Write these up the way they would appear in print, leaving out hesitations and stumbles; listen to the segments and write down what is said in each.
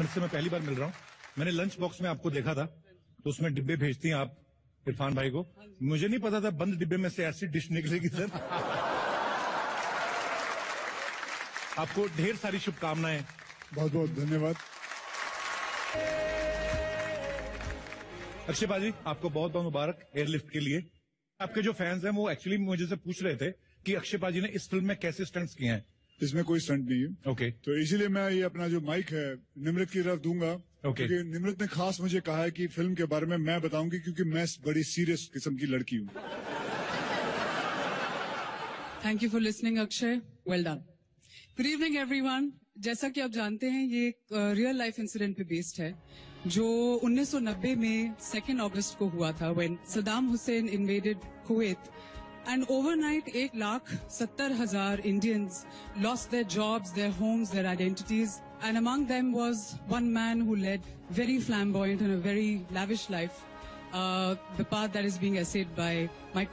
से मैं पहली बार मिल रहा हूँ। मैंने लंच बॉक्स में आपको देखा था, तो उसमें डिब्बे भेजती हैं आप इरफान भाई को। मुझे नहीं पता था बंद डिब्बे में से ऐसी डिश निकलेगी सर। आपको ढेर सारी शुभकामनाएं। बहुत बहुत धन्यवाद। अक्षय पाजी, आपको बहुत बहुत मुबारक एयरलिफ्ट के लिए। आपके जो फैंस हैं वो एक्चुअली मुझे से पूछ रहे थे कि अक्षय पाजी ने इस फिल्म में कैसे स्टंट्स किए हैं। इसमें कोई स्टंट नहीं है। ओके। तो इसीलिए मैं ये अपना जो माइक है निमृत की तरफ दूंगा। ओके। क्योंकि निमृत ने खास मुझे कहा है कि फिल्म के बारे में मैं बताऊंगी, क्योंकि मैं बड़ी सीरियस किस्म की लड़की हूँ। Thank you for listening Akshay, well done. Good evening everyone. जैसा कि आप जानते हैं ये एक रियल लाइफ इंसिडेंट पे बेस्ड है जो 1990 में 2 अगस्त को हुआ था, when Saddam Hussain invaded Kuwait and overnight 1,70,000 Indians lost their jobs, their homes, their identities, and among them was one man who led very flamboyant and a very lavish life, the path that is being essayed by my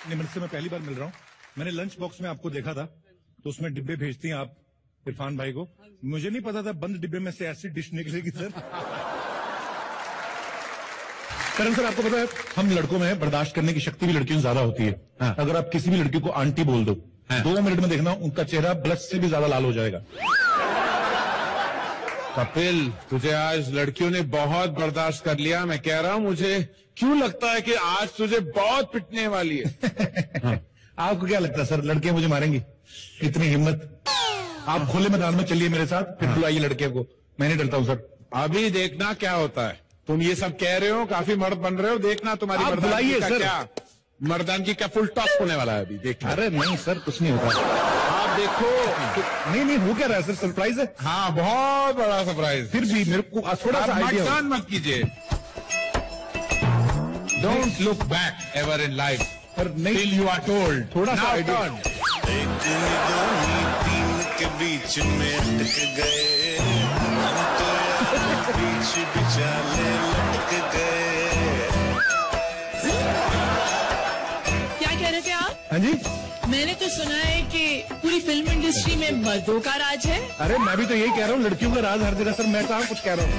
Nimrit से मैं पहली बार मिल रहा हूँ। मैंने lunch box में आपको देखा था, तो उसमें डिब्बे भेजती हैं आप इरफान भाई को। मुझे नहीं पता था बंद डिब्बे में से ऐसी डिश निकलेगी सर। करण सर, आपको पता है हम लड़कों में बर्दाश्त करने की शक्ति भी लड़कियों से ज्यादा होती है। हाँ। अगर आप किसी भी लड़की को आंटी बोल दो, 2 मिनट में देखना उनका चेहरा ब्लश से भी ज्यादा लाल हो जाएगा। कपिल, तुझे आज लड़कियों ने बहुत बर्दाश्त कर लिया। मैं कह रहा हूँ, मुझे क्यों लगता है कि आज तुझे बहुत पिटने वाली है। हाँ। आपको क्या लगता है सर, लड़कियां मुझे मारेंगी? इतनी हिम्मत? आप खुले मैदान में चलिए मेरे साथ, फिर बुलाइए लड़के को। मैं नहीं डरता हूँ सर। अभी देखना क्या होता है। तुम ये सब कह रहे हो, काफी मर्द बन रहे हो, देखना तुम्हारी बुलाइए सर। क्या मर्दानगी का फुल टॉप होने वाला है अभी, देखना। अरे नहीं सर, कुछ नहीं होता। आप देखो। नहीं हो क्या रहा है सर, सरप्राइज है। हाँ, बहुत बड़ा सरप्राइज। फिर भी मेरे को थोड़ा सा आइडिया मतदान मत कीजिए। Don't look back ever in life till you are told. थोड़ा सा आइडिया। के बीच में अटक गए, बीच बिचाले लटक गए। क्या कह रहे थे आप? हाँ जी, मैंने तो सुना है कि पूरी फिल्म इंडस्ट्री में मर्दों का राज है। अरे मैं भी तो यही कह रहा हूँ, लड़कियों का राज हर जगह। सर मैं कहाँ कुछ कह रहा हूँ।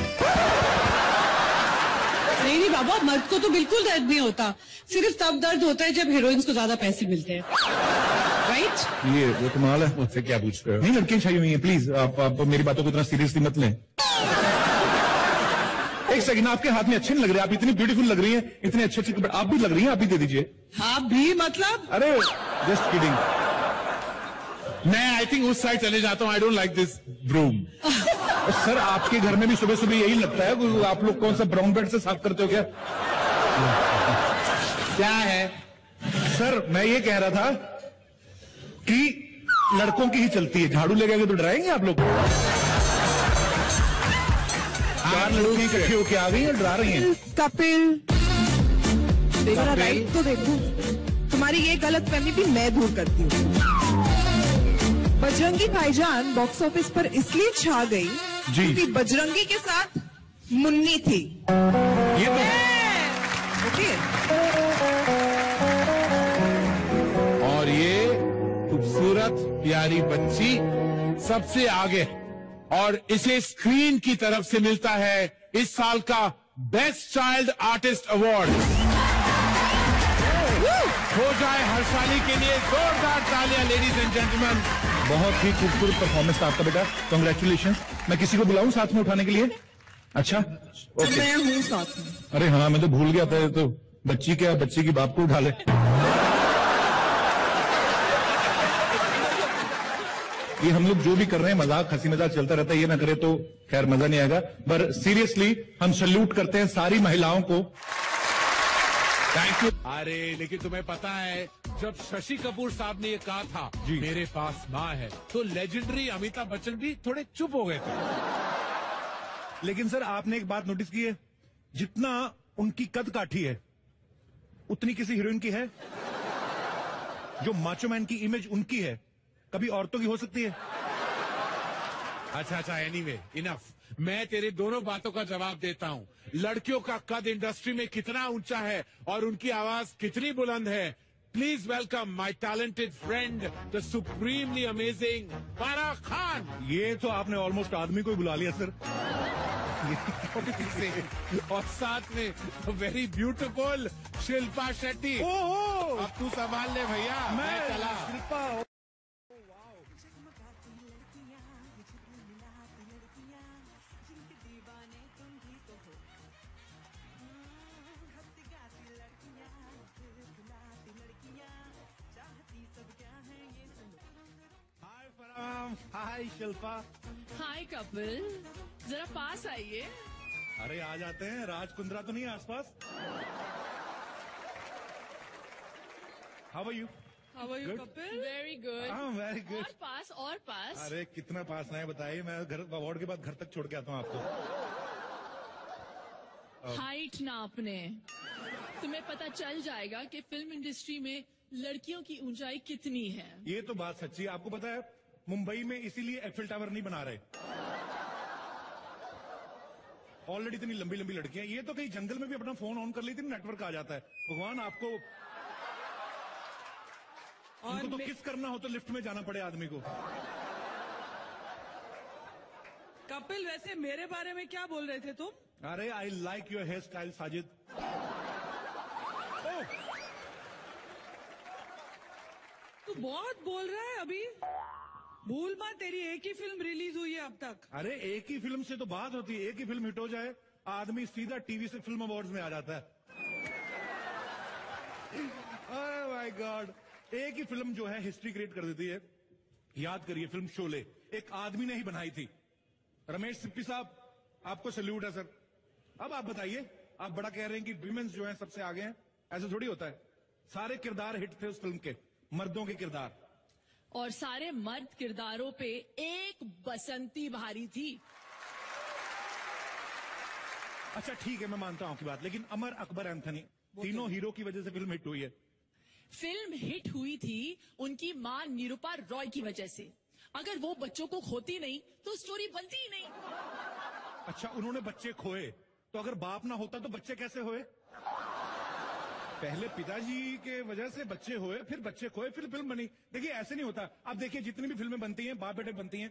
नहीं बाबा, मर्द को तो बिल्कुल दर्द नहीं होता। सिर्फ तब दर्द होता है जब हीरोइंस को ज्यादा पैसे मिलते हैं, राइट? ये वो कमाल है। मुझसे क्या पूछ रहे हो? नहीं, लड़कियां चाहिए हुई हैं, प्लीज आप मेरी बातों को इतना सीरियसली मत लें। एक सेकंड, आपके हाथ में अच्छे नहीं लग रहे, आप इतनी ब्यूटीफुल लग रही हैं, इतने अच्छे अच्छे। आप भी लग रही हैं, आप भी दे दीजिए। आप भी मतलब? अरे जस्ट किडिंग। मैं आई थिंक उस साइड चले जाता हूँ। I don't like this broom. Sir आपके घर में भी सुबह सुबह यही लगता है? आप लोग कौन सा ब्राउन बेड से साफ करते हो क्या? क्या है सर, मैं ये कह रहा था कि लड़कों की ही चलती है, झाड़ू ले गए तो डराएंगे आप लोग? 4 लड़कियां इकट्ठी होके आ गई और डरा रही हैं। कपिल, देखो राइट तो देखो, तुम्हारी ये गलत फहमी भी मैं दूर करती हूँ। बजरंगी भाईजान बॉक्स ऑफिस पर इसलिए छा गई क्योंकि बजरंगी के साथ मुन्नी थी। ये तो ओके। और ये खूबसूरत प्यारी बच्ची सबसे आगे, और इसे स्क्रीन की तरफ से मिलता है इस साल का बेस्ट चाइल्ड आर्टिस्ट अवार्ड। हो जाए हर्षाली के लिए जोरदार तालियां, लेडीज एंड जेंटलमैन। बहुत ही खूबसूरत परफॉर्मेंस था आपका बेटा, कांग्रेचुलेशन। मैं किसी को बुलाऊं साथ में उठाने के लिए? अच्छा ओके। मैं हूँ साथ में। अरे हाँ, मैं तो भूल गया था। तो बच्ची क्या, बच्ची की बाप को उठा ले। ये हम लोग जो भी कर रहे हैं मजाक, हंसी मजाक चलता रहता है, ये ना करे तो खैर मजा नहीं आएगा। पर सीरियसली हम सैल्यूट करते हैं सारी महिलाओं को। Thank you. अरे लेकिन तुम्हें पता है, जब शशि कपूर साहब ने ये कहा था मेरे पास माँ है, तो लेजेंडरी अमिताभ बच्चन भी थोड़े चुप हो गए थे। लेकिन सर आपने एक बात नोटिस की है, जितना उनकी कद काठी है उतनी किसी हीरोइन की है? जो माचो मैन की इमेज उनकी है, कभी औरतों की हो सकती है? अच्छा, एनीवे इनफ। मैं तेरे दोनों बातों का जवाब देता हूँ। लड़कियों का कद इंडस्ट्री में कितना ऊंचा है और उनकी आवाज कितनी बुलंद है, Please welcome my talented friend, the supremely amazing Farah Khan. ये तो आपने ऑलमोस्ट आदमी को ही बुला लिया सर। और साथ में वेरी ब्यूटीफुल शिल्पा शेट्टी। ओहो, अब तू संभाल ले भैया, मैं चला। शिल्पा। हाय फराम, हाय शिल्पा। हाय कपिल, जरा पास आइए। अरे आ जाते हैं, राज कुंद्रा तो नहीं है आसपास? How are you? How are you Good. Kapil? Very good. Very good. और पास और पास। अरे कितना पास ना है बताइए, मैं घर अवार्ड के बाद घर तक छोड़ के आता हूँ आपको। हाइट नापने। तुम्हें पता चल जाएगा कि फिल्म इंडस्ट्री में लड़कियों की ऊंचाई कितनी है। ये तो बात सच्ची है। आपको पता है मुंबई में इसीलिए एफिल टावर नहीं बना रहे, ऑलरेडी इतनी लंबी लंबी लड़कियां। ये तो कहीं जंगल में भी अपना फोन ऑन कर लेती है, नेटवर्क आ जाता है। भगवान आपको, उनको तो किस करना हो तो लिफ्ट में जाना पड़े आदमी को। कपिल, वैसे मेरे बारे में क्या बोल रहे थे तुम? अरे I like your hair style Sajid. तू बहुत बोल रहा है अभी। भूल मत, तेरी एक ही फिल्म रिलीज हुई है अब तक। अरे एक ही फिल्म से तो बात होती है, एक ही फिल्म हिट हो जाए आदमी सीधा टीवी से फिल्म अवार्ड्स में आ जाता है। ओह माय गॉड, एक ही फिल्म जो है हिस्ट्री क्रिएट कर देती है। याद करिए फिल्म शोले, एक आदमी ने ही बनाई थी। रमेश सिप्पी साहब, आपको सैल्यूट है सर। अब आप बताइए, आप बड़ा कह रहे हैं कि विमेंस जो है सबसे आगे हैं, ऐसा थोड़ी होता है। सारे किरदार हिट थे उस फिल्म के, मर्दों के किरदार। और सारे मर्द किरदारों पे एक बसंती भारी थी। अच्छा ठीक है, मैं मानता हूं आपकी बात, लेकिन अमर अकबर एंथनी, तीनों हीरो की वजह से फिल्म हिट हुई है। फिल्म हिट हुई थी उनकी मां निरूपा रॉय की वजह से। अगर वो बच्चों को खोती नहीं तो स्टोरी बनती ही नहीं। अच्छा, उन्होंने बच्चे खोए, तो अगर बाप ना होता तो बच्चे कैसे हुए? पहले पिताजी के वजह से बच्चे हुए, फिर बच्चे खोए, फिर फिल्म बनी। देखिए ऐसे नहीं होता। अब देखिए जितनी भी फिल्में बनती हैं, बाप बेटे बनती हैं,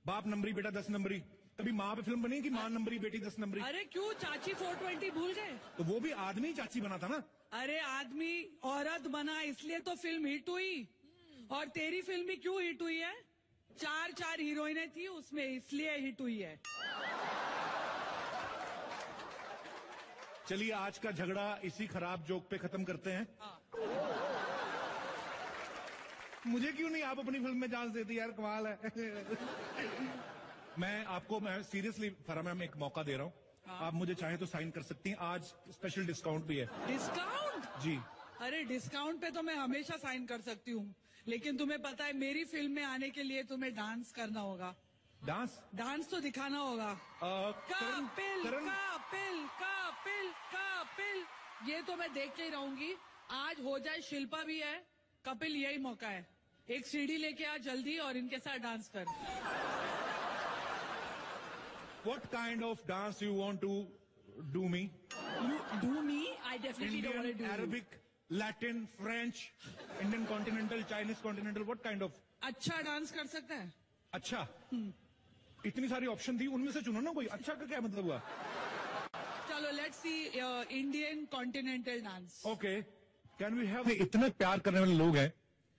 बाप नंबरी बेटा 10 नंबरी। कभी माँ पे फिल्म बनी कि माँ नंबरी बेटी 10 नंबरी? अरे क्यों, चाची 420 भूल गए? तो वो भी आदमी चाची बना था ना। अरे आदमी औरत बना इसलिए तो फिल्म हिट हुई। और तेरी फिल्म भी क्यों हिट हुई है? 4 हीरोइनें थी उसमें, इसलिए हिट हुई है। चलिए आज का झगड़ा इसी खराब जोक पे खत्म करते हैं। मुझे क्यों नहीं आप अपनी फिल्म में चांस देती यार, कमाल है। मैं सीरियसली फरा मैम एक मौका दे रहा हूँ। आप मुझे चाहे तो साइन कर सकती हैं, आज स्पेशल डिस्काउंट भी है। डिस्काउंट? जी। अरे डिस्काउंट पे तो मैं हमेशा साइन कर सकती हूँ, लेकिन तुम्हें पता है मेरी फिल्म में आने के लिए तुम्हें डांस करना होगा। डांस तो दिखाना होगा। कपिल कपिल कपिल कपिल, ये तो मैं देख के ही रहूंगी। आज हो जाए, शिल्पा भी है। कपिल, यही मौका है, एक सीढ़ी लेके आ जल्दी और इनके साथ डांस कर। What kind of dance you want to do me? You do me? I definitely don't want to Indian, do Arabic, Latin, French, Indian continental, Chinese continental, what kind of? अच्छा डांस कर सकता है? अच्छा, इतनी सारी option थी, उनमें से चुनो ना कोई। अच्छा का क्या मतलब हुआ? चलो let's see Indian continental dance. Okay, can we have? इतने प्यार करने वाले लोग हैं,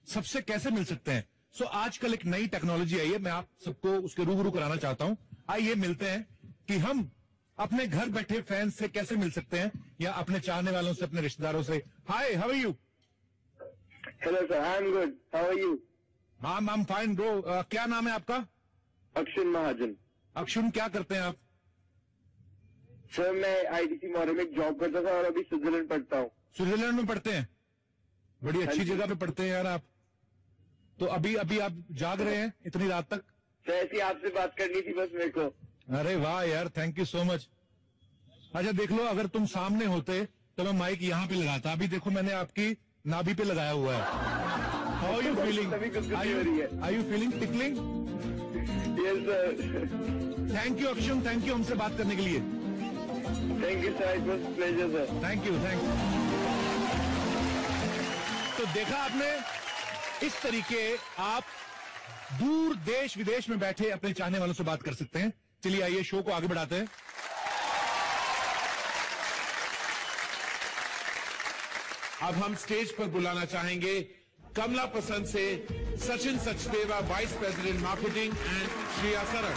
सबसे कैसे मिल सकते हैं? सो आजकल एक नई टेक्नोलॉजी आई है, मैं आप सबको उसके रूबरू कराना चाहता हूं। आइए मिलते हैं कि हम अपने घर बैठे फैंस से कैसे मिल सकते हैं, या अपने चाहने वालों से, अपने रिश्तेदारों से। Hi, how are you? Hello sir, I am good, how are you? I am fine bro. क्या नाम है आपका? अक्षुन महाजन। अक्षुन, क्या करते हैं आप? सर मैं आईटीसी मॉडल में जॉब करता था और अभी स्विट्जरलैंड पढ़ता हूँ। स्विट्जरलैंड में पढ़ते हैं? बड़ी अच्छी जगह पे पढ़ते हैं यार आप। तो अभी आप जाग रहे हैं इतनी रात तक? सर ऐसी आपसे बात करनी थी बस मेरे को। अरे वाह यार, थैंक यू सो मच। अच्छा देख लो, अगर तुम सामने होते तो मैं माइक यहाँ पे लगाता। अभी देखो मैंने आपकी नाभि पे लगाया हुआ है। How are you feeling? Are you feeling tickling? Yes sir. Thank you Akshun, thank you हमसे बात करने के लिए। Thank you sir, it was pleasure sir. Thank you. तो देखा आपने, इस तरीके आप दूर देश विदेश में बैठे अपने चाहने वालों से बात कर सकते हैं। चलिए आइए शो को आगे बढ़ाते हैं। अब हम स्टेज पर बुलाना चाहेंगे कमला पसंद से Sachin Sachdeva, vice president marketing and Shreya Saran.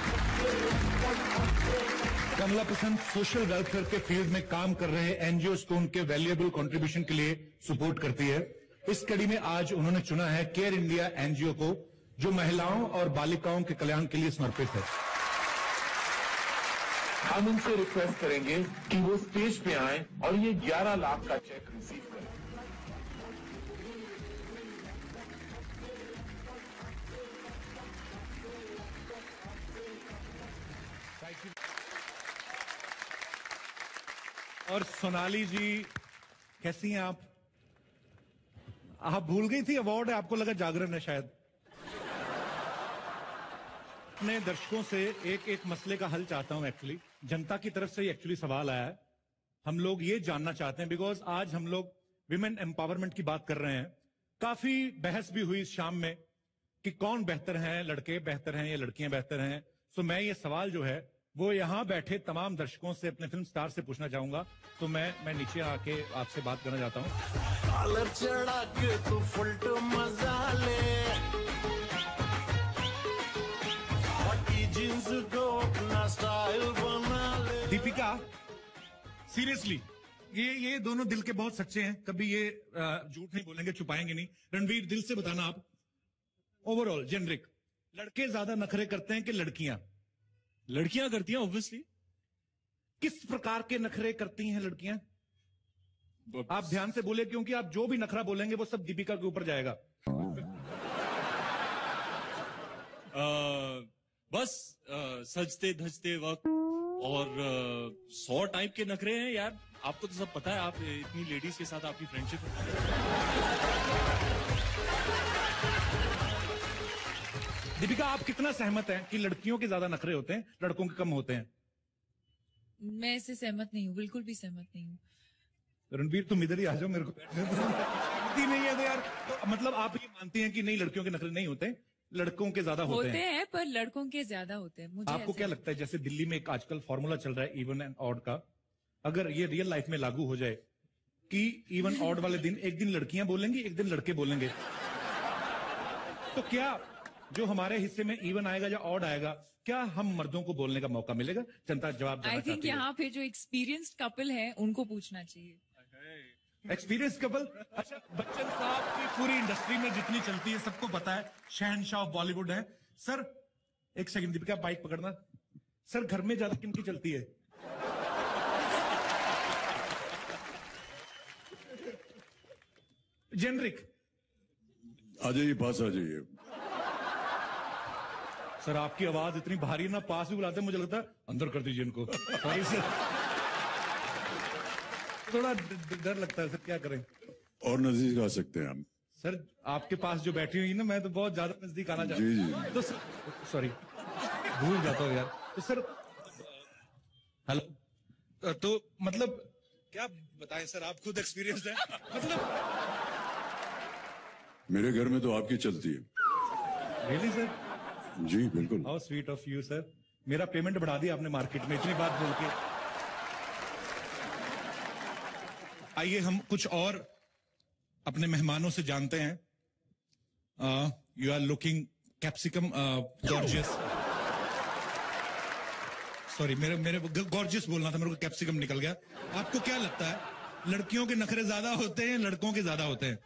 Kamla Pasand social welfare के फील्ड में काम कर रहे एनजीओज को उनके वैल्यूएबल कंट्रीब्यूशन के लिए सपोर्ट करती है। इस कड़ी में आज उन्होंने चुना है केयर इंडिया एनजीओ को, जो महिलाओं और बालिकाओं के कल्याण के लिए समर्पित है। हम उनसे रिक्वेस्ट करेंगे कि वो स्टेज पे आए और ये 11 लाख का चेक रिसीव करें। और सोनाली जी, कैसी हैं आप? भूल गई थी अवार्ड है, आपको लगा जागरण है शायद। अपने दर्शकों से एक मसले का हल चाहता हूं। एक्चुअली जनता की तरफ से एक्चुअली सवाल आया है। हम लोग ये जानना चाहते हैं, बिकॉज आज हम लोग विमेन एम्पावरमेंट की बात कर रहे हैं। काफी बहस भी हुई इस शाम में कि कौन बेहतर हैं, लड़के बेहतर हैं या लड़कियां बेहतर हैं। सो मैं ये सवाल जो है वो यहां बैठे तमाम दर्शकों से, अपने फिल्म स्टार से पूछना चाहूंगा। तो मैं नीचे आके आपसे बात करना चाहता हूं। कॉलर चढ़ा के तू फुलट मजा ले, जींस को अपना स्टाइल बना ले। दीपिका, सीरियसली ये दोनों दिल के बहुत सच्चे हैं, कभी ये झूठ नहीं बोलेंगे, छुपाएंगे नहीं। रणवीर, दिल से बताना आप, ओवरऑल जेनरिक, लड़के ज्यादा नखरे करते हैं कि लड़कियां? लड़कियां करती हैं ऑब्वियसली। किस प्रकार के नखरे करती हैं लड़कियां? आप ध्यान से बोले, क्योंकि आप जो भी नखरा बोलेंगे वो सब दीपिका के ऊपर जाएगा। बस सजते धजते वक्त और 100 टाइप के नखरे हैं यार। आपको तो सब पता है, आप इतनी लेडीज के साथ आपकी फ्रेंडशिप है। दीपिका, आप कितना सहमत हैं कि लड़कियों के ज्यादा नखरे होते हैं, लड़कों के कम होते हैं? मैं इससे सहमत नहीं हूँ, बिल्कुल भी सहमत नहीं हूँ। रणबीर, तुम इधर ही आ जाओ, मेरे को नहीं है तो यार। तो मतलब आप ये मानती हैं कि नहीं, लड़कियों के नखरे नहीं होते, लड़कों के ज्यादा होते हैं? पर लड़कों के ज्यादा होते हैं। मुझे आपको क्या लगता है, जैसे दिल्ली में एक आजकल फॉर्मूला चल रहा है इवन एंड ऑड का, अगर ये रियल लाइफ में लागू हो जाए कि इवन ऑड वाले दिन एक दिन लड़कियां बोलेंगी, एक दिन लड़के बोलेंगे, तो क्या जो हमारे हिस्से में इवन आएगा या ऑड आएगा, क्या हम मर्दों को बोलने का मौका मिलेगा? जनता जवाब आई थिंक यहाँ पे जो एक्सपीरियंस्ड कपल है उनको पूछना चाहिए। Experience couple? अच्छा, बच्चन साहब की पूरी इंडस्ट्री में जितनी चलती है सबको पता है, शहनशाह ऑफ बॉलीवुड है। सर एक सेकंड, दीपिका बाइक पकड़ना। सर घर में ज्यादा किनकी चलती है? जेनरिक आ जाइए, पास आ जाइए। सर आपकी आवाज इतनी भारी ना, पास भी बुलाते हैं मुझे लगता है अंदर कर दीजिए इनको। सॉरी सर, थोड़ा डर लगता है सर, क्या करें? और नजदीक आ सकते हैं हम। सर आपके पास जो बैठी हुई ना, मैं तो बहुत ज्यादा नजदीक आना चाहता हूँ। जी। तो सॉरी, भूल जाता हूँ यार। तो सर हेलो, तो मतलब क्या बताएं सर, आप खुद एक्सपीरियंस है मतलब। मेरे घर में तो आपकी चलती है। Really sir? जी बिल्कुल। How sweet of you sir. मेरा पेमेंट बढ़ा दिया आपने मार्केट में, इतनी बात बोल के। आइए हम कुछ और अपने मेहमानों से जानते हैं। You are looking capsicum gorgeous. Sorry, मेरे गॉर्जियस बोलना था, मेरे को कैप्सिकम निकल गया। आपको क्या लगता है, लड़कियों के नखरे ज्यादा होते हैं, लड़कों के ज्यादा होते हैं?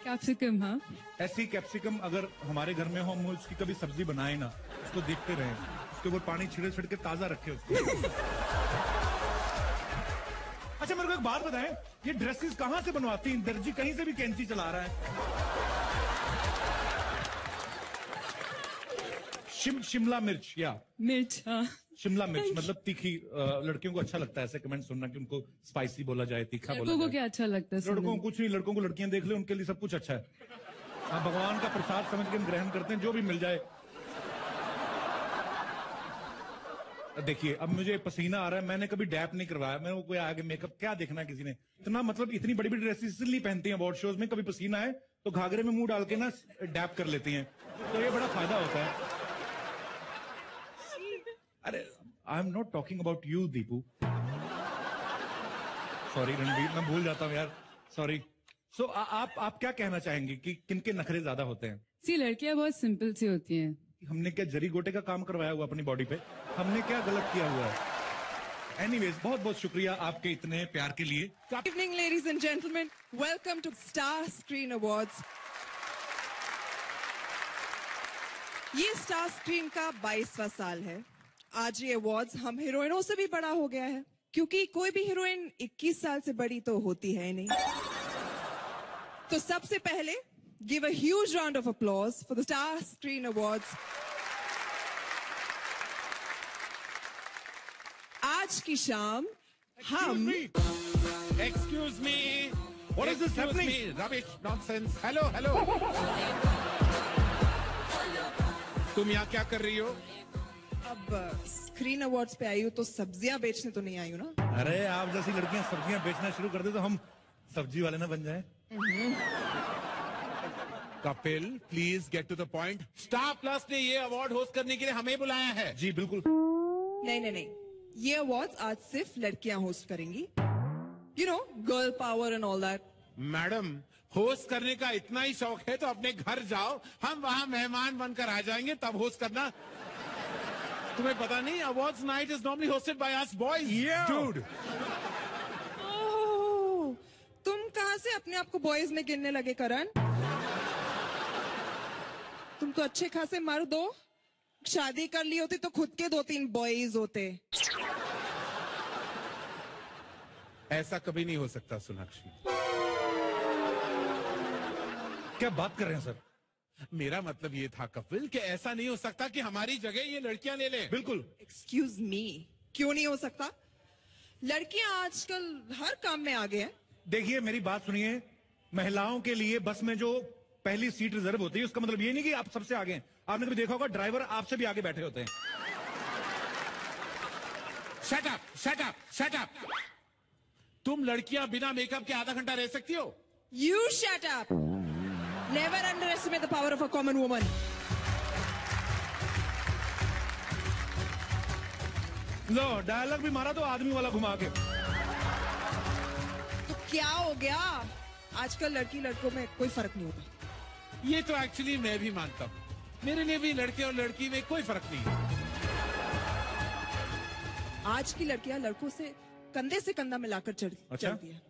कैप्सिकम, हाँ। ऐसी कैप्सिकम अगर हमारे घर में हो, हम उसकी कभी सब्जी बनाए ना, उसको देखते रहे, उसके ऊपर पानी छिड़क छिड़क के ताजा रखे उसको। अच्छा मेरे को एक बात बताएं, ये ड्रेसेस कहां से बनवाती हैं? दर्जी कहीं से भी कैंची चला रहा है। शिमला मिर्च या मिर्च, हाँ। शिमला मिर्च मतलब तीखी। लड़कियों को अच्छा लगता है ऐसे कमेंट सुनना कि उनको स्पाइसी बोला जाए, तीखा बोला जाए। लड़कों को क्या अच्छा लगता है? लड़कों को कुछ नहीं, लड़कों को लड़कियां देख ले, उनके लिए सब कुछ अच्छा है। हाँ, भगवान का प्रसाद समझ के हम ग्रहण करते हैं, जो भी मिल जाए। देखिए अब मुझे पसीना आ रहा है, मैंने कभी डैप नहीं करवाया, मेरे को कोई आगे मेकअप क्या देखना किसी ने इतना, मतलब इतनी बड़ी बड़ी ड्रेसेस इसलिए पहनती हैं अवार्ड शोज में, कभी पसीना है तो घाघरे में मुंह डाल के ना डैप कर लेती हैं, तो ये बड़ा फायदा होता है। अरे I am not talking about you Deepu, sorry Ranbir, मैं भूल जाता हूँ यार, सॉरी। सो आप क्या कहना चाहेंगे कि किनके नखरे ज्यादा होते हैं? सी लड़कियां बहुत सिंपल सी होती हैं। हमने क्या जरी गोटे का काम करवाया हुआ अपनी बॉडी पे? हमने क्या गलत किया हुआ है? एनीवेज, बहुत बहुत शुक्रिया आपके इतने प्यार के लिए। Good evening, ladies and gentlemen. Welcome to Star Screen Awards. ये स्टार स्क्रीन का 22वां साल है। आज ये अवार्ड्स हम हीरोइनों से भी बड़ा हो गया है, क्योंकि कोई भी हीरोइन 21 साल से बड़ी तो होती है नहीं। तो सबसे पहले give a huge round of applause for the Star Screen Awards. आज की शाम हम Excuse me. What is this happening? Rubbish, nonsense. Hello, hello. तुम यहाँ क्या कर रही हो? अब स्क्रीन अवार्ड्स पे आई हूँ तो सब्जियां बेचने तो नहीं आई हूँ ना। अरे आप जैसी लड़कियां सब्जियां बेचना शुरू कर दे तो हम सब्जी वाले ना बन जाएं। Kapil, please get to the point. Star plus ने ये अवार्ड होस्ट करने के लिए हमें बुलाया है। जी बिल्कुल। नहीं, ये अवार्ड्स आज सिर्फ लड़कियां होस्ट करेंगी। You know, girl power and all that. Madam, host करने का इतना ही शौक है तो अपने घर जाओ, हम वहाँ मेहमान बनकर आ जाएंगे, तब होस्ट करना। तुम्हें पता नहीं, awards night is normally hosted by us boys. Dude, तुम कहाँ से अपने आप को बॉयज में गिनने लगे करण? तुम तो अच्छे खासे मर्द हो, शादी कर ली होती तो खुद के 2-3 बॉयज होते। ऐसा कभी नहीं हो सकता सोनाक्षी। क्या बात कर रहे हैं सर? मेरा मतलब ये था कपिल कि ऐसा नहीं हो सकता कि हमारी जगह ये लड़कियां ले लें। बिल्कुल। एक्सक्यूज मी, क्यों नहीं हो सकता? लड़कियां आजकल हर काम में आगे हैं। देखिए मेरी बात सुनिए, महिलाओं के लिए बस में जो पहली सीट रिजर्व होती है उसका मतलब ये नहीं कि आप सबसे आगे हैं। आपने कभी देखा होगा ड्राइवर आपसे भी आगे बैठे होते हैं। Shut up, shut up, shut up. तुम लड़कियां बिना मेकअप के आधा घंटा रह सकती हो? You shut up. Never underestimate the power of a common woman. लो डायलॉग भी मारा तो आदमी वाला घुमा के। तो क्या हो गया? आजकल लड़की लड़कों में कोई फर्क नहीं होता। ये तो एक्चुअली मैं भी मानता हूँ, मेरे लिए भी लड़के और लड़की में कोई फर्क नहीं है। आज की लड़कियां लड़कों से कंधे से कंधा मिलाकर चलती है।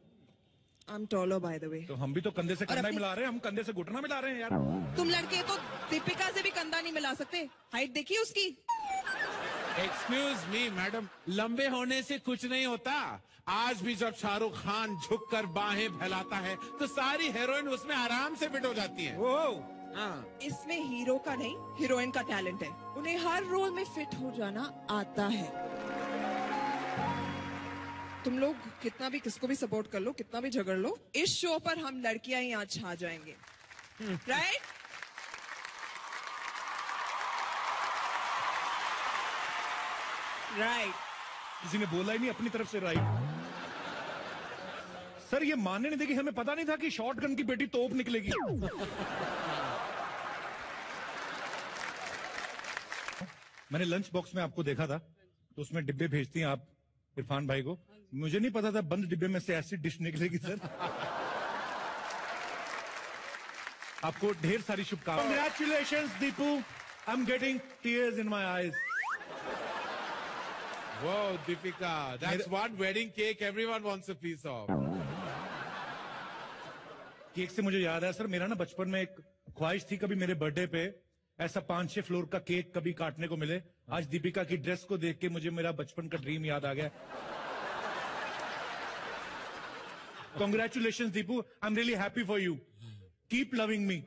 I'm taller by the way. तो हम भी तो कंधे से कंधा मिला रहे हैं, हम कंधे से घुटना मिला रहे हैं यार। तुम लड़के तो दीपिका से भी कंधा नहीं मिला सकते। हाइट देखिए उसकी। एक्सक्यूज मी मैडम, लंबे होने से कुछ नहीं होता। आज भी जब शाहरुख खान झुककर बाहें फैलाता है तो सारी हीरोइन उसमें आराम से फिट हो जाती है। हाँ। इसमें हीरो का नहीं, हीरोइन का टैलेंट है। उन्हें हर रोल में फिट हो जाना आता है। तुम लोग कितना भी किसको भी सपोर्ट कर लो, कितना भी झगड़ लो, इस शो पर हम लड़कियां ही आज छा जाएंगे। राइट? राइट। किसी ने बोला ही नहीं अपनी तरफ से राइट। सर ये मानने नहीं देगी, हमें पता नहीं था कि शॉटगन की बेटी तोप निकलेगी। मैंने लंच बॉक्स में आपको देखा था, तो उसमें डिब्बे भेजती हैं आप इरफान भाई को। मुझे नहीं पता था बंद डिब्बे में से ऐसी डिश निकलेगी सर। आपको ढेर सारी शुभकामनाएं। Congratulations Deepu, I am getting tears in my eyes. Wow, Deepika, that's one wedding cake everyone wants a piece of. Cake से मुझे याद है सर, मेरा ना बचपन में एक ख्वाहिश थी कभी मेरे बर्थडे पे ऐसा 5-6 फ्लोर का केक कभी काटने को मिले। आज दीपिका की ड्रेस को देख के मुझे मेरा बचपन का ड्रीम याद आ गया। Congratulations Deepu, I am really happy for you. Keep loving me.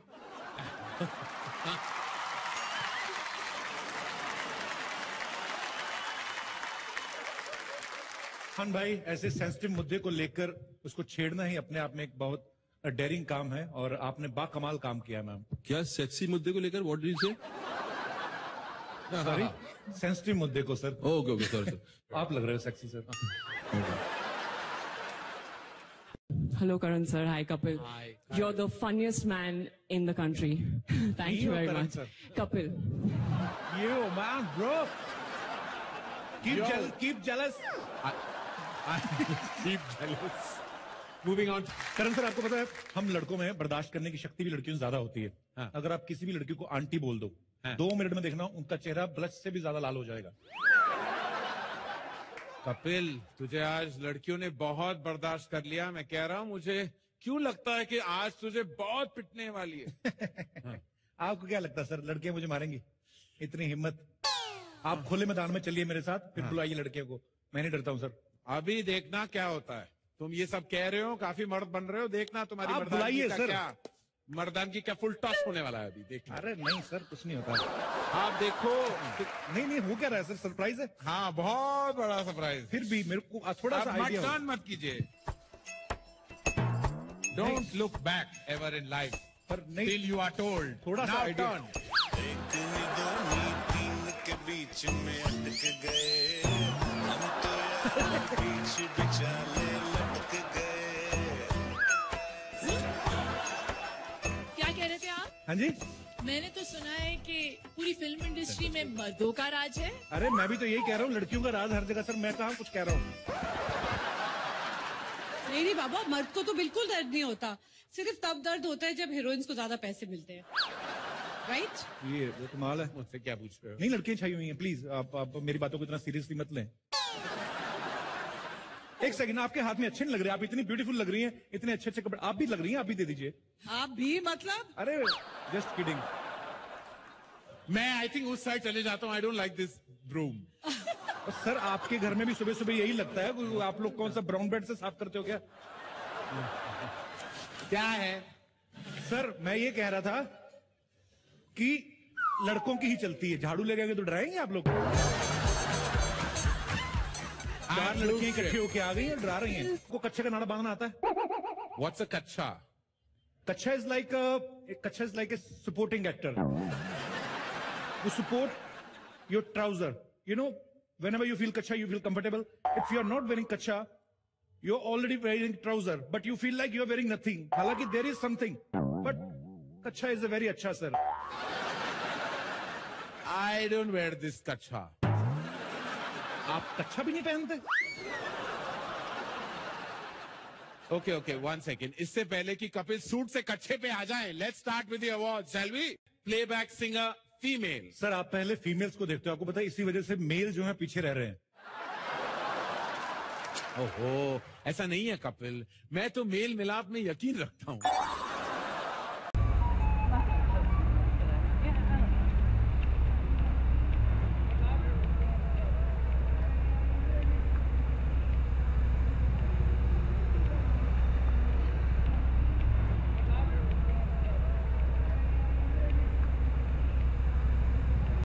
Khan भाई, ऐसे सेंसिटिव मुद्दे को लेकर उसको छेड़ना ही अपने आप में एक बहुत डेयरिंग काम है और आपने बाकमाल काम किया मैम। क्या सेक्सी मुद्दे को लेकर? व्हाट डिड यू से? सॉरी, सेंसिटिव मुद्दे को sir. Okay okay sorry sir. आप लग रहे हो sexy sir. Hello, Karan sir. Hi, Kapil. Hi. You're the funniest man in the country. Thank you very Karan much. sir. Kapil. You man, bro. Keep jealous. Keep jealous. Moving on. Karan sir, आपको पता है हम लड़कों में बर्दाश्त करने की शक्ति भी लड़कियों से ज्यादा होती है। हाँ। अगर आप किसी भी लड़की को आंटी बोल दो, हाँ। 2 मिनट में देखना उनका चेहरा ब्लश से भी ज्यादा लाल हो जाएगा। कपिल, तुझे आज लड़कियों ने बहुत बर्दाश्त कर लिया। मैं कह रहा हूँ, मुझे क्यों लगता है कि आज तुझे बहुत पिटने वाली है। आपको क्या लगता है सर, लड़कियां मुझे मारेंगी? इतनी हिम्मत? आप खुले मैदान में चलिए मेरे साथ, फिर बुलाइए लड़कियों को। मैं नहीं डरता हूँ सर। अभी देखना क्या होता है। तुम ये सब कह रहे हो, काफी मर्द बन रहे हो, देखना तुम्हारी आप मर्दानगी बुलाइए का सर। क्या, मर्दानगी क्या फुल टॉस होने वाला है अभी, देखना। अरे नहीं सर, कुछ नहीं होता। आप देखो। नहीं हो क्या रहा है सर, सरप्राइज है। हाँ, बहुत बड़ा सरप्राइज। फिर भी मेरे को थोड़ा सा आइडिया हो। टर्न मत कीजिए। Don't look back ever in life पर नहीं, टिल यू आर टोल्ड। थोड़ा सा आइडिया। एक नी दो नी तीन के बीच में अटक गए हम तो यार बीच बिचाले लटक गए। क्या कह रहे थे आप? हाँ जी, मैंने तो सुना है कि पूरी फिल्म इंडस्ट्री में मर्दों का राज है। अरे मैं भी तो यही कह रहा हूँ, लड़कियों का राज हर जगह। सर मैं कहाँ कुछ कह रहा हूँ। नहीं बाबा, मर्द को तो बिल्कुल दर्द नहीं होता। सिर्फ तब दर्द होता है जब हीरोइंस को ज्यादा पैसे मिलते हैं, राइट? ये वो कमाल है। मुझसे क्या पूछ रहे हो? नहीं, लड़कियां छाई हुई हैं, प्लीज आप मेरी बातों को इतना सीरियसली मत लें। एक सेकंड, आपके हाथ में अच्छे नहीं लग रहे, आप इतनी ब्यूटीफुल लग रही हैं, इतने अच्छे अच्छे कपड़े आप भी लग रही हैं, आप भी दे दीजिए। आप भी मतलब? अरे जस्ट किडिंग। मैं आई थिंक उस साइड चले जाता हूँ। I don't like this broom. Sir आपके घर में भी सुबह सुबह यही लगता है? आप लोग कौन सा ब्राउन बेड से साफ करते हो क्या? क्या है सर, मैं ये कह रहा था कि लड़कों की ही चलती है, झाड़ू ले गए तो डराएंगे आप लोग? 4 लड़कियां इकट्ठी होके आ गई हैं, डरा रही हैं। को कच्छे का नाड़ा बांधना आता है? व्हाट्स अ कच्छा? कच्छा is like a supporting actor. You support your trouser. You know, whenever you feel kacha, you feel comfortable. If you are not wearing kacha, you're already wearing trouser, but you feel like you're wearing nothing. हालांकि there is something, but kacha is a very अच्छा sir. I don't wear this कच्छा। आप कच्छा भी नहीं पहनते? Okay, 1 second. इससे पहले कि कपिल सूट से कच्छे पे आ जाएं, let's start with the award, shall we? Playback singer female. Sir आप पहले फीमेल्स को देखते हो, आपको पता है इसी वजह से मेल जो है पीछे रह रहे हैं। ओहो, ऐसा नहीं है कपिल, मैं तो मेल मिलाप में यकीन रखता हूँ।